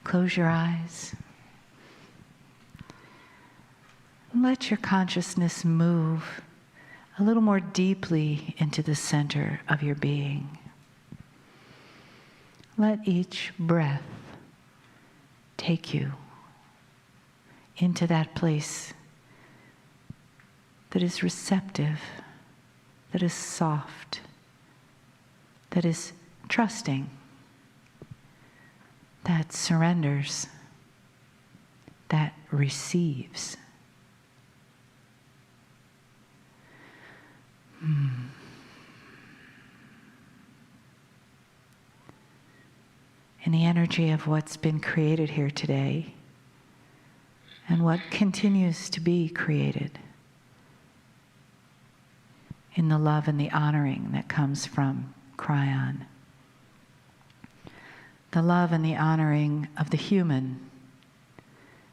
Close your eyes. Let your consciousness move a little more deeply into the center of your being. Let each breath take you into that place that is receptive, that is soft, that is trusting, that surrenders, that receives. In the energy of what's been created here today and what continues to be created, in the love and the honoring that comes from Kryon, the love and the honoring of the human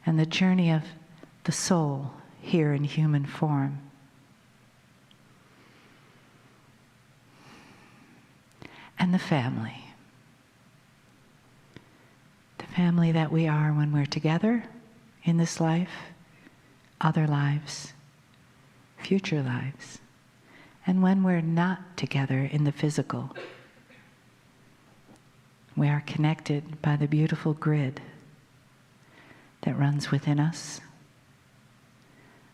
and the journey of the soul here in human form. And the family that we are when we're together in this life, other lives, future lives, and when we're not together in the physical. We are connected by the beautiful grid that runs within us,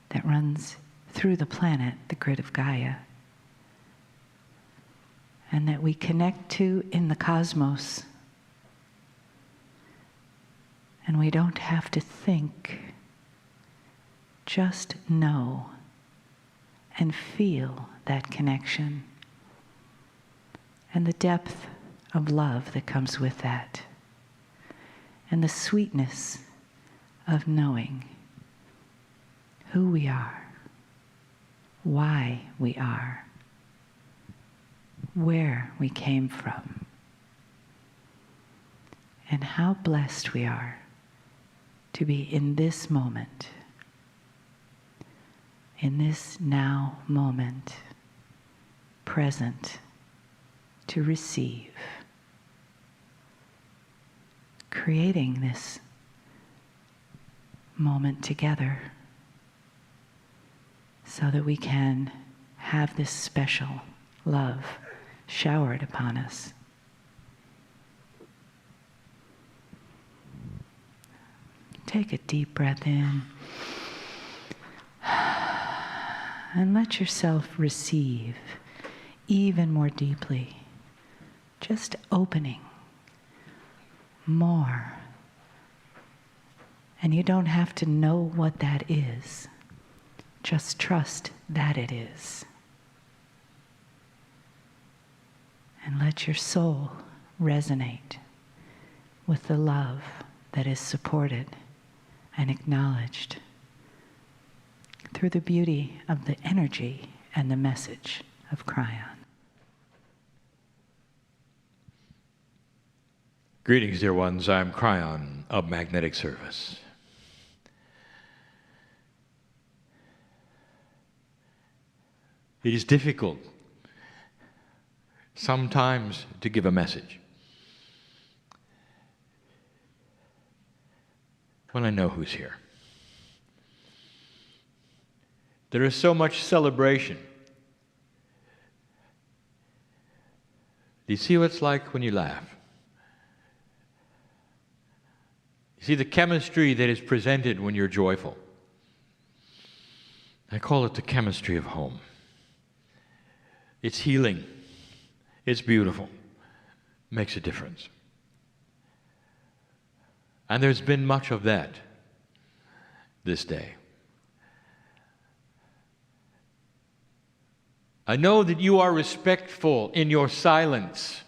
that runs through the planet, the grid of Gaia, and that we connect to in the cosmos. And we don't have to think, just know and feel that connection and the depth of love that comes with that, and the sweetness of knowing who we are, why we are, where we came from, and how blessed we are to be in this moment, in this now moment, present to receive, creating this moment together so that we can have this special love showered upon us. Take a deep breath in and let yourself receive even more deeply, just opening more. And you don't have to know what that is. Just trust that it is. And let your soul resonate with the love that is supported and acknowledged through the beauty of the energy and the message of Kryon. Greetings, dear ones. I'm Kryon of Magnetic Service. It is difficult sometimes to give a message when I know who's here. There is so much celebration. Do you see what it's like when you laugh? You see the chemistry that is presented when you're joyful. I call it the chemistry of home. It's healing. It's beautiful. Makes a difference. And there's been much of that this day. I know that you are respectful in your silence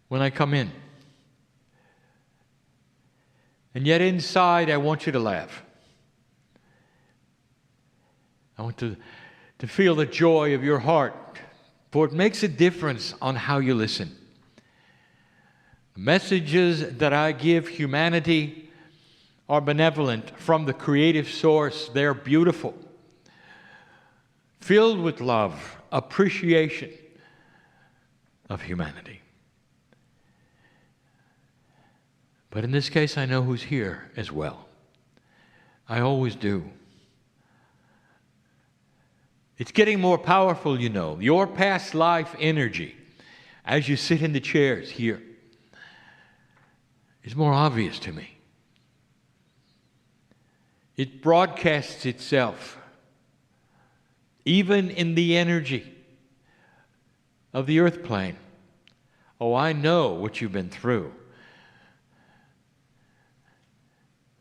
when I come in. And yet inside, I want you to laugh. I want to feel the joy of your heart, for it makes a difference on how you listen. The messages that I give humanity are benevolent from the creative source. They're beautiful, filled with love, appreciation, of humanity. But in this case, I know who's here as well. I always do. It's getting more powerful, you know. Your past life energy, as you sit in the chairs here, is more obvious to me. It broadcasts itself, even in the energy of the earth plane. Oh, I know what you've been through.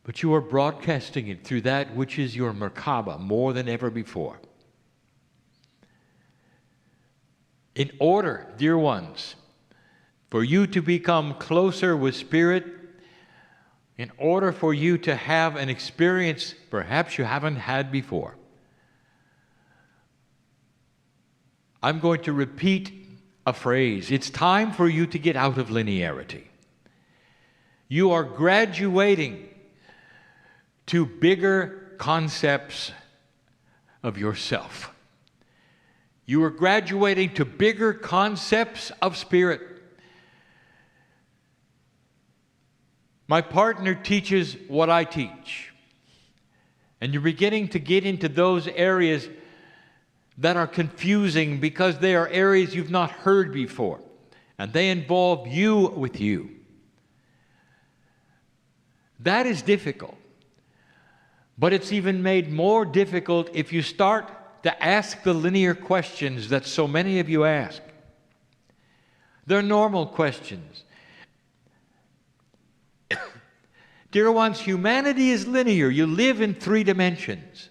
But you are broadcasting it through that which is your Merkaba more than ever before. In order, dear ones, for you to become closer with Spirit, in order for you to have an experience perhaps you haven't had before, I'm going to repeat a phrase. It's time for you to get out of linearity. You are graduating to bigger concepts of yourself. You are graduating to bigger concepts of Spirit. My partner teaches what I teach. And you're beginning to get into those areas that are confusing because they are areas you've not heard before. And they involve you with you. That is difficult. But it's even made more difficult if you start to ask the linear questions that so many of you ask. They're normal questions. Dear ones, humanity is linear. You live in 3 dimensions.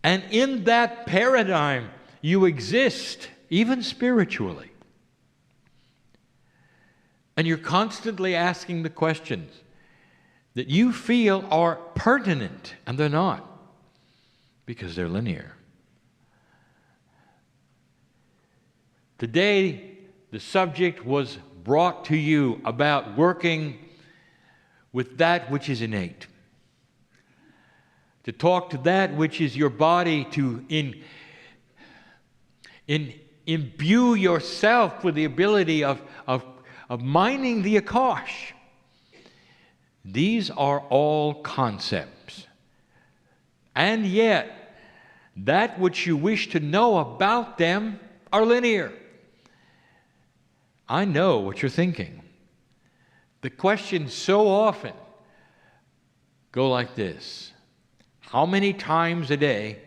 And in that paradigm, you exist, even spiritually. And you're constantly asking the questions that you feel are pertinent, and they're not, because they're linear. Today, the subject was brought to you about working with that which is innate. To talk to that which is your body, to imbue yourself with the ability of mining the Akash. These are all concepts. And yet, that which you wish to know about them are linear. I know what you're thinking. The questions so often go like this. How many times a day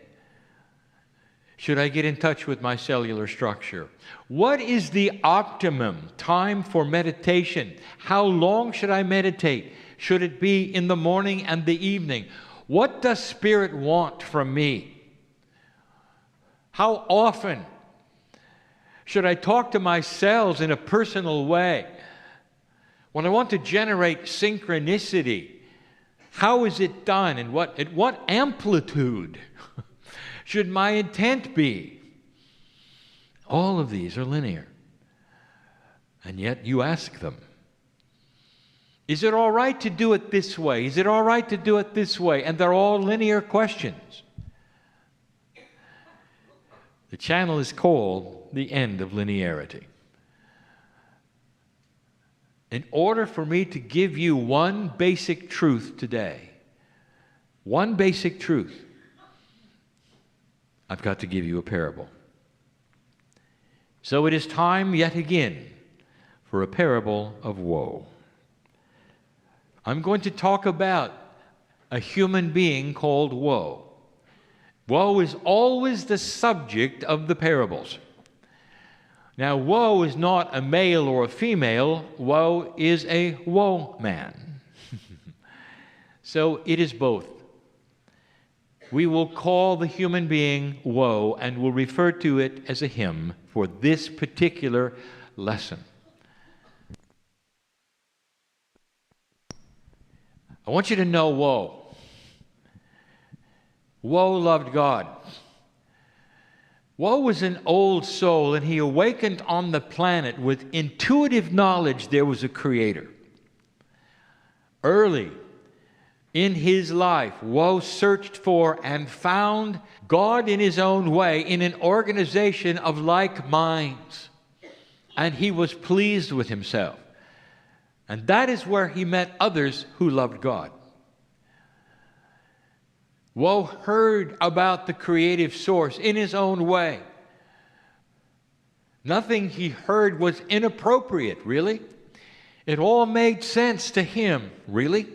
should I get in touch with my cellular structure? What is the optimum time for meditation? How long should I meditate? Should it be in the morning and the evening? What does Spirit want from me? How often should I talk to my cells in a personal way? When I want to generate synchronicity, how is it done, and at what amplitude should my intent be? All of these are linear. And yet you ask them. Is it all right to do it this way? Is it all right to do it this way? And they're all linear questions. The channel is called the end of linearity. In order for me to give you one basic truth today, one basic truth, I've got to give you a parable. So it is time yet again for a parable of woe. I'm going to talk about a human being called woe. Woe is always the subject of the parables. Now, woe is not a male or a female. Woe is a woe man. So it is both. We will call the human being woe and will refer to it as a him for this particular lesson. I want you to know woe. Woe loved God. Woe was an old soul, and he awakened on the planet with intuitive knowledge there was a creator. Early, in his life, Woe searched for and found God in his own way in an organization of like minds. And he was pleased with himself. And that is where he met others who loved God. Woe heard about the creative source in his own way. Nothing he heard was inappropriate, really. It all made sense to him, really.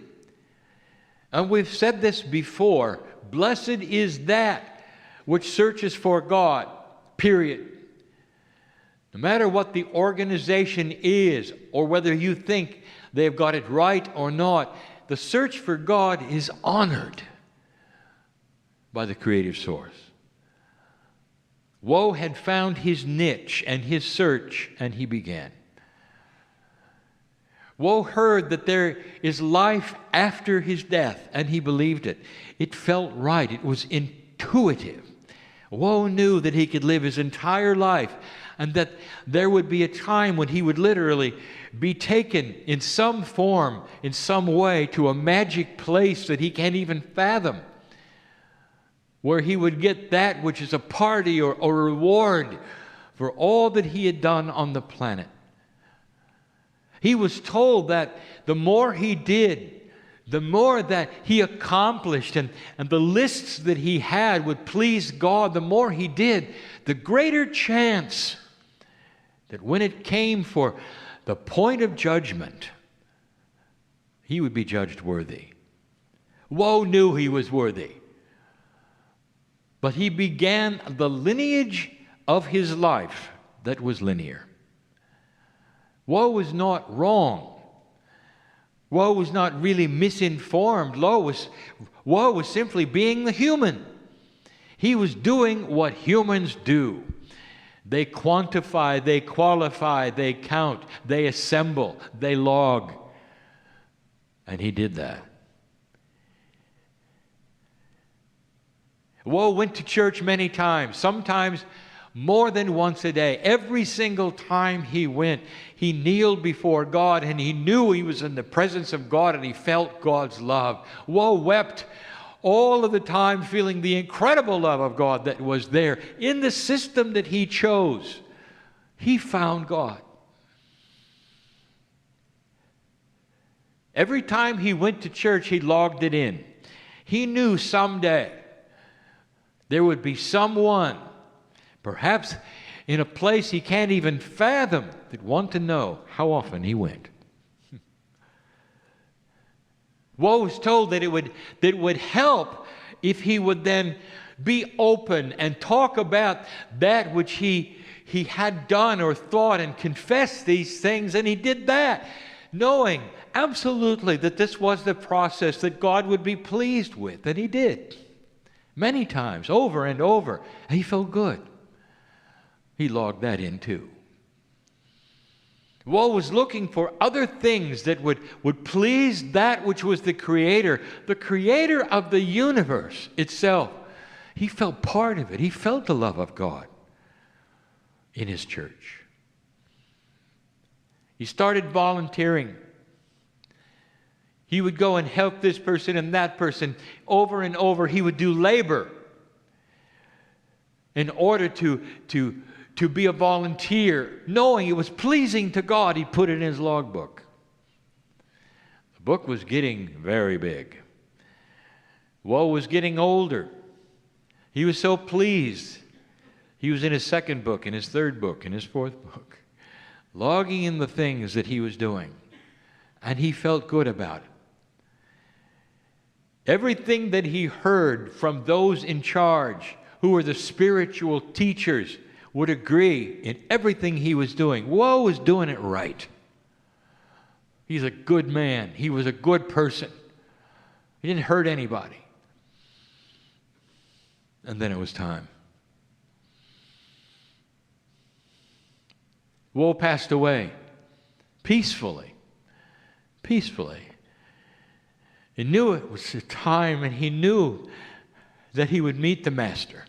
And we've said this before. Blessed is that which searches for God, period. No matter what the organization is, or whether you think they've got it right or not, the search for God is honored by the creative source. Woe had found his niche and his search, and he began. Woe heard that there is life after his death, and he believed it. It felt right. It was intuitive. Woe knew that he could live his entire life, and that there would be a time when he would literally be taken in some form, in some way, to a magic place that he can't even fathom, where he would get that which is a party or a reward for all that he had done on the planet. He was told that the more he did, the more that he accomplished, and the lists that he had would please God, the more he did, the greater chance that when it came for the point of judgment, he would be judged worthy. Woe knew he was worthy. But he began the lineage of his life that was linear. Woe was not wrong. Woe was not really misinformed. Woe was simply being the human. He was doing what humans do. They quantify, they qualify, they count, they assemble, they log. And he did that. Woe went to church many times, sometimes more than once a day. Every single time he went, he kneeled before God, and he knew he was in the presence of God, and he felt God's love. Woe wept all of the time, feeling the incredible love of God that was there. In the system that he chose, he found God. Every time he went to church, he logged it in. He knew someday there would be someone, perhaps in a place he can't even fathom, that want to know how often he went. Woe was told that it would help if he would then be open and talk about that which he had done or thought and confess these things, and he did that, knowing absolutely that this was the process that God would be pleased with, and he did. Many times, over and over. He felt good. He logged that in too. Woe was looking for other things that would please that which was the creator of the universe itself. He felt part of it. He felt the love of God in his church. He started volunteering. He would go and help this person and that person over and over. He would do labor in order to be a volunteer, knowing it was pleasing to God. He put it in his logbook. The book was getting very big. Woe was getting older. He was so pleased. He was in his second book, in his third book, in his fourth book, logging in the things that he was doing. And he felt good about it. Everything that he heard from those in charge, who were the spiritual teachers, would agree in everything he was doing. Woe was doing it right. He's a good man. He was a good person. He didn't hurt anybody. And then it was time. Woe passed away peacefully. Peacefully. He knew it was the time, and he knew that he would meet the Master.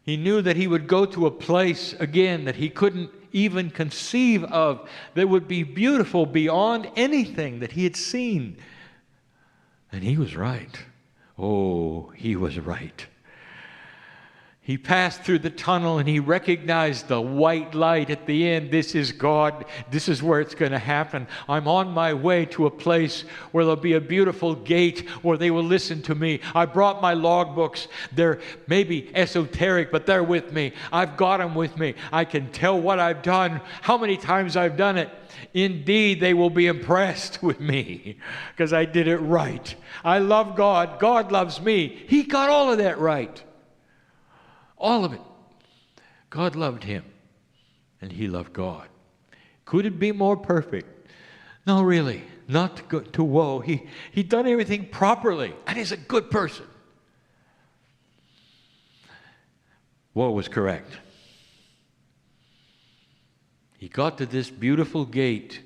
He knew that he would go to a place again that he couldn't even conceive of, that would be beautiful beyond anything that he had seen. And he was right. Oh, he was right. He passed through the tunnel and he recognized the white light at the end. This is God. This is where it's going to happen. I'm on my way to a place where there'll be a beautiful gate where they will listen to me. I brought my logbooks. They're maybe esoteric, but they're with me. I've got them with me. I can tell what I've done, how many times I've done it. Indeed, they will be impressed with me because I did it right. I love God. God loves me. He got all of that right. All of it. God loved him, and he loved God. Could it be more perfect? No, really. Not to woe. He'd done everything properly, and he's a good person. Woe was correct. He got to this beautiful gate.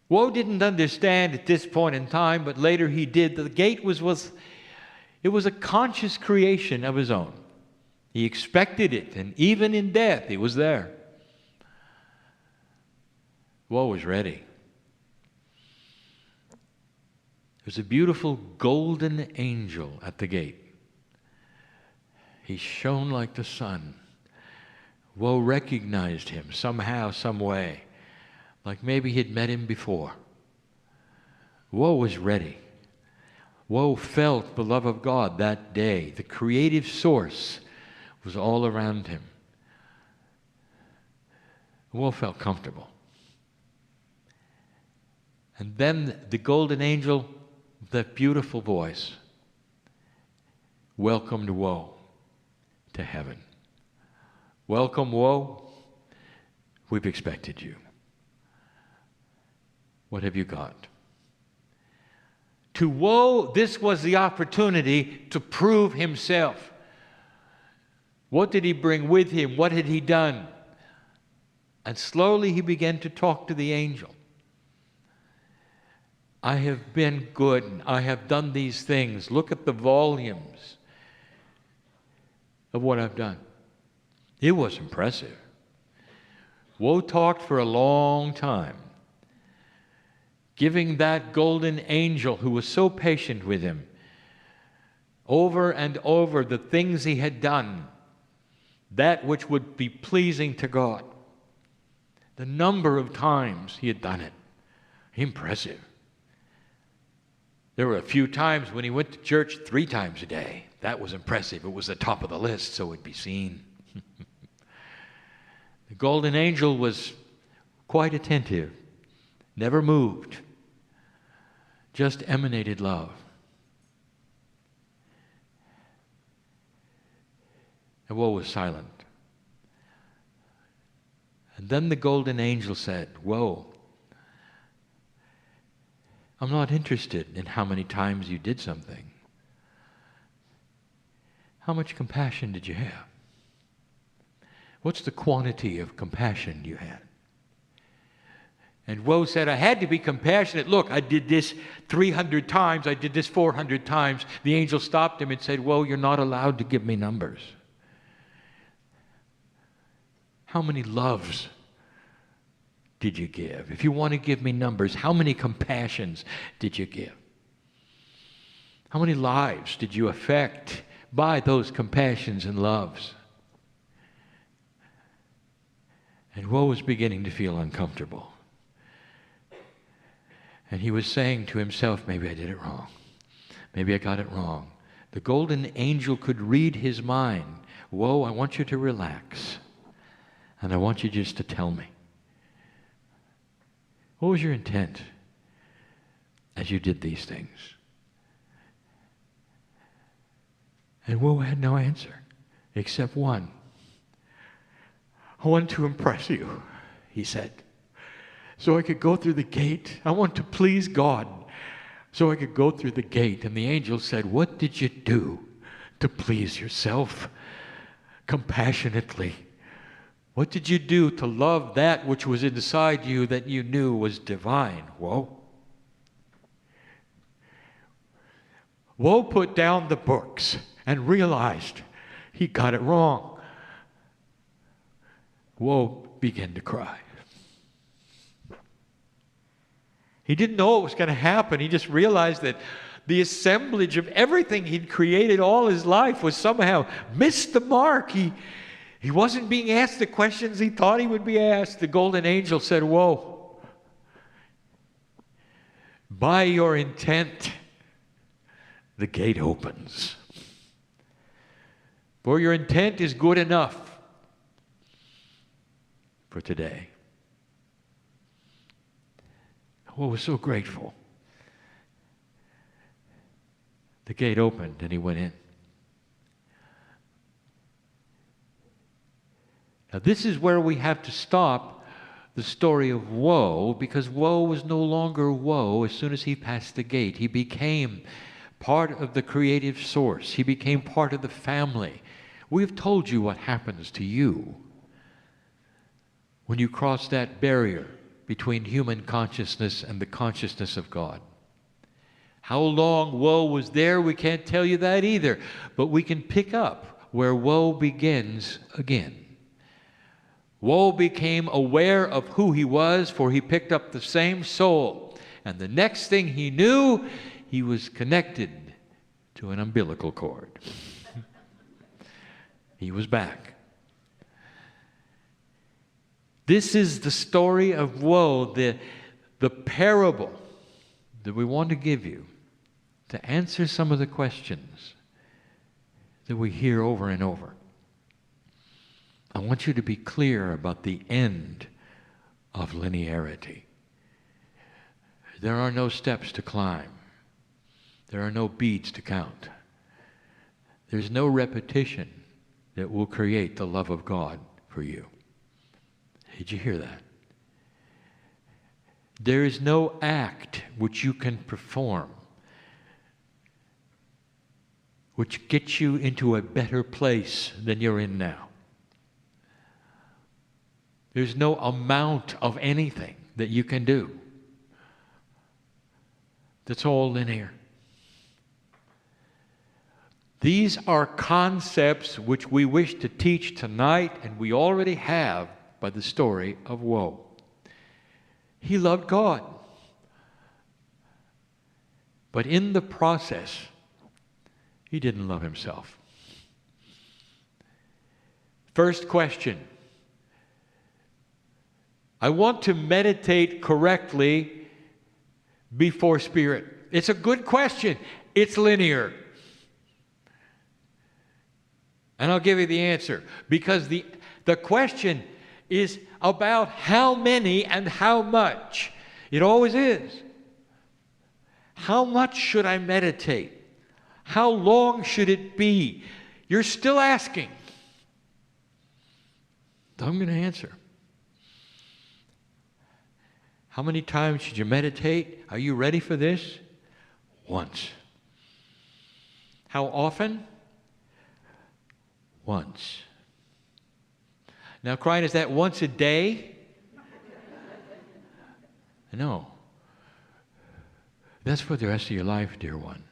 Woe didn't understand at this point in time, but later he did. The gate was it was a conscious creation of his own. He expected it, and even in death, it was there. Woe was ready. There's a beautiful golden angel at the gate. He shone like the sun. Woe recognized him somehow, some way, like maybe he'd met him before. Woe was ready. Woe felt the love of God that day. The creative source was all around him. Woe felt comfortable. And then the golden angel, that beautiful voice, welcomed Woe to heaven. Welcome, Woe. We've expected you. What have you got? To Woe, this was the opportunity to prove himself. What did he bring with him? What had he done? And slowly he began to talk to the angel. I have been good. I have done these things. Look at the volumes of what I've done. It was impressive. Woe talked for a long time, giving that golden angel who was so patient with him over and over the things he had done, that which would be pleasing to God. The number of times he had done it. Impressive. There were a few times when he went to church 3 times a day. That was impressive. It was the top of the list, so it'd be seen. The golden angel was quite attentive, never moved, just emanated love. And Woe was silent. And then the golden angel said, Woe, I'm not interested in how many times you did something. How much compassion did you have? What's the quantity of compassion you had? And Woe said, I had to be compassionate. Look, I did this 300 times. I did this 400 times. The angel stopped him and said, Woe, you're not allowed to give me numbers. How many loves did you give? If you want to give me numbers, how many compassions did you give? How many lives did you affect by those compassions and loves? And Woe was beginning to feel uncomfortable. And he was saying to himself, maybe I did it wrong. Maybe I got it wrong. The golden angel could read his mind. Woe, I want you to relax. And I want you just to tell me. What was your intent as you did these things? And Woe had no answer except one. I want to impress you, he said, so I could go through the gate. I want to please God, so I could go through the gate. And the angel said, what did you do to please yourself compassionately? What did you do to love that which was inside you that you knew was divine? Woe. Woe put down the books and realized he got it wrong. Woe began to cry. He didn't know what was going to happen. He just realized that the assemblage of everything he'd created all his life was somehow missed the mark. He wasn't being asked the questions he thought he would be asked. The golden angel said, "Whoa, by your intent, the gate opens. For your intent is good enough for today." Whoa, was so grateful. The gate opened and he went in. Now this is where we have to stop the story of woe, because woe was no longer woe as soon as he passed the gate. He became part of the creative source. He became part of the family. We've told you what happens to you when you cross that barrier between human consciousness and the consciousness of God. How long woe was there, we can't tell you that either. But we can pick up where woe begins again. Woe became aware of who he was, for he picked up the same soul. And the next thing he knew, he was connected to an umbilical cord. He was back. This is the story of woe, the parable that we want to give you to answer some of the questions that we hear over and over. I want you to be clear about the end of linearity. There are no steps to climb. There are no beads to count. There's no repetition that will create the love of God for you. Did you hear that? There is no act which you can perform which gets you into a better place than you're in now. There's no amount of anything that you can do that's all linear. These are concepts which we wish to teach tonight, and we already have by the story of woe. He loved God. But in the process, he didn't love himself. First question. I want to meditate correctly before spirit. It's a good question. It's linear. And I'll give you the answer. Because the question is about how many and how much. It always is. How much should I meditate? How long should it be? You're still asking. I'm going to answer. How many times should you meditate? Are you ready for this? Once. How often? Once. Now, Kryon, is that once a day? No. That's for the rest of your life, dear one.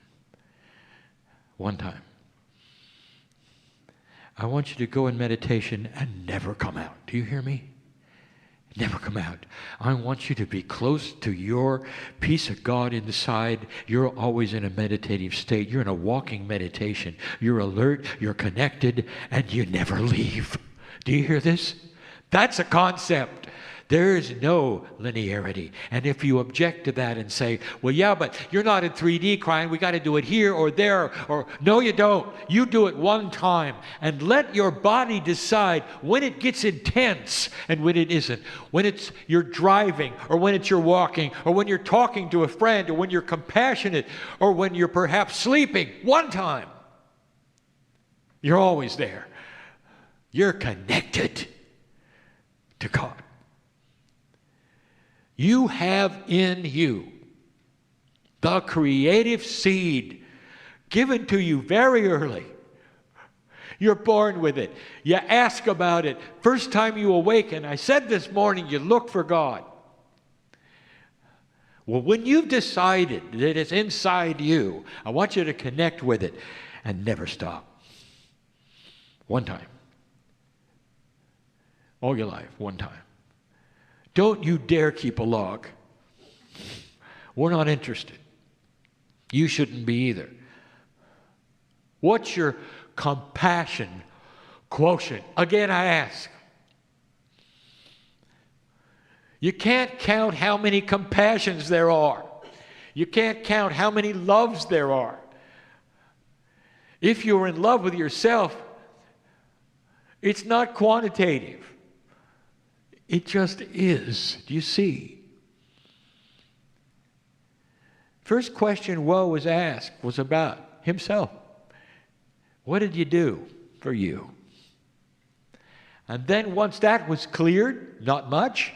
One time. I want you to go in meditation and never come out. Do you hear me? Never come out. I want you to be close to your peace of God inside. You're always in a meditative state. You're in a walking meditation. You're alert, you're connected, and you never leave. Do you hear this? That's a concept. There is no linearity. And if you object to that and say, well, yeah, but you're not in 3D, Kryon, we got to do it here or there, or no, you don't. You do it one time. And let your body decide when it gets intense and when it isn't. When it's you're driving, or when it's you're walking, or when you're talking to a friend, or when you're compassionate, or when you're perhaps sleeping. One time. You're always there. You're connected to God. You have in you the creative seed given to you very early. You're born with it. You ask about it. First time you awaken, I said this morning, you look for God. Well, when you've decided that it's inside you, I want you to connect with it and never stop. One time. All your life, one time. Don't you dare keep a log. We're not interested. You shouldn't be either. What's your compassion quotient? Again, I ask. You can't count how many compassions there are. You can't count how many loves there are. If you're in love with yourself, it's not quantitative. It just is. Do you see? First question Woe was asked was about himself. What did you do for you? And then once that was cleared, not much,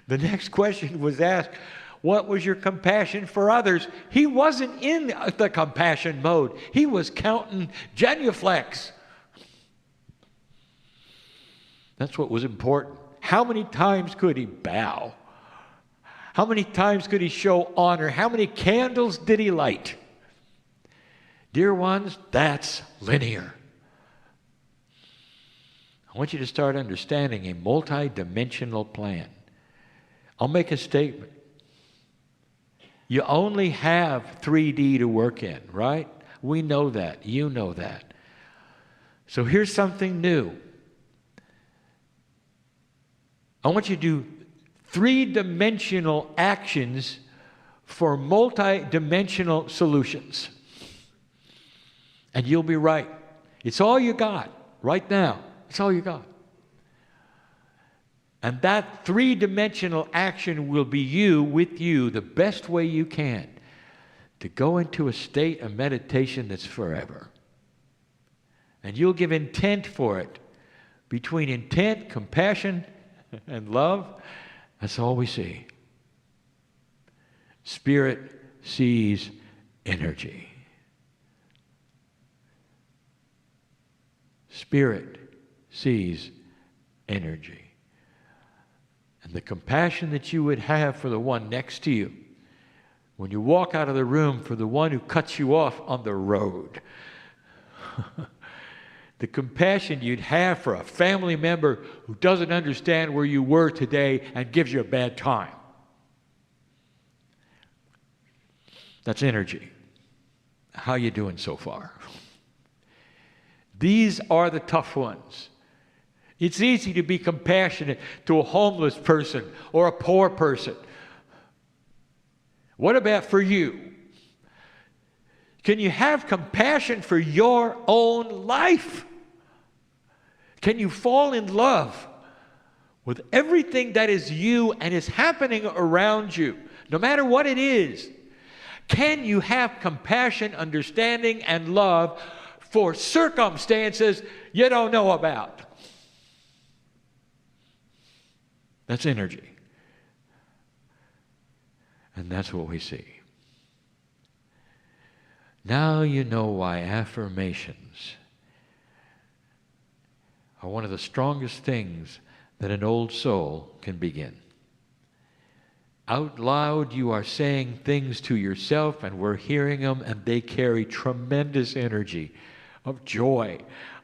the next question was asked, what was your compassion for others? He wasn't in the compassion mode. He was counting genuflex. That's what was important. How many times could he bow? How many times could he show honor? How many candles did he light? Dear ones, that's linear. I want you to start understanding a multi-dimensional plan. I'll make a statement. You only have 3D to work in, right? We know that. You know that. So here's something new. I want you to do 3-dimensional actions for multi-dimensional solutions. And you'll be right. It's all you got right now. It's all you got. And that 3-dimensional action will be you with you the best way you can to go into a state of meditation that's forever. And you'll give intent for it. Between intent, compassion, and love, that's all we see. Spirit sees energy. Spirit sees energy. And the compassion that you would have for the one next to you, when you walk out of the room, for the one who cuts you off on the road, the compassion you'd have for a family member who doesn't understand where you were today and gives you a bad time. That's energy. How you doing so far? These are the tough ones. It's easy to be compassionate to a homeless person or a poor person. What about for you? Can you have compassion for your own life? Can you fall in love with everything that is you and is happening around you, no matter what it is? Can you have compassion, understanding, and love for circumstances you don't know about? That's energy. And that's what we see. Now you know why affirmations are one of the strongest things that an old soul can begin. Out loud, you are saying things to yourself, and we're hearing them, and they carry tremendous energy of joy,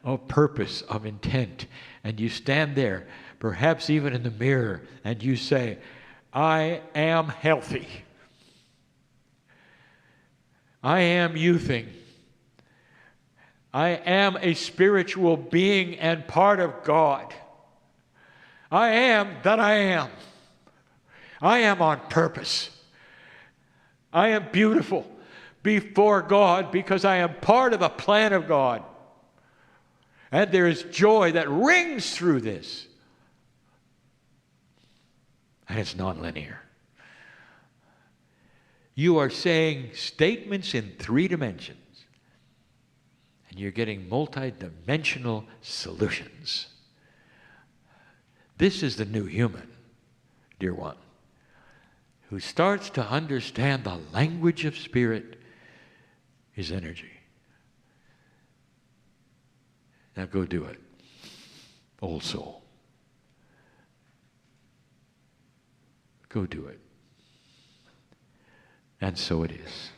of purpose, of intent. And you stand there, perhaps even in the mirror, and you say, I am healthy. I am youthing. I am a spiritual being and part of God. I am that I am. I am on purpose. I am beautiful before God because I am part of the plan of God. And there is joy that rings through this. And it's nonlinear. You are saying statements in 3 dimensions. And you're getting multi-dimensional solutions. This is the new human, dear one, who starts to understand the language of spirit is energy. Now go do it, old soul. Go do it. And so it is.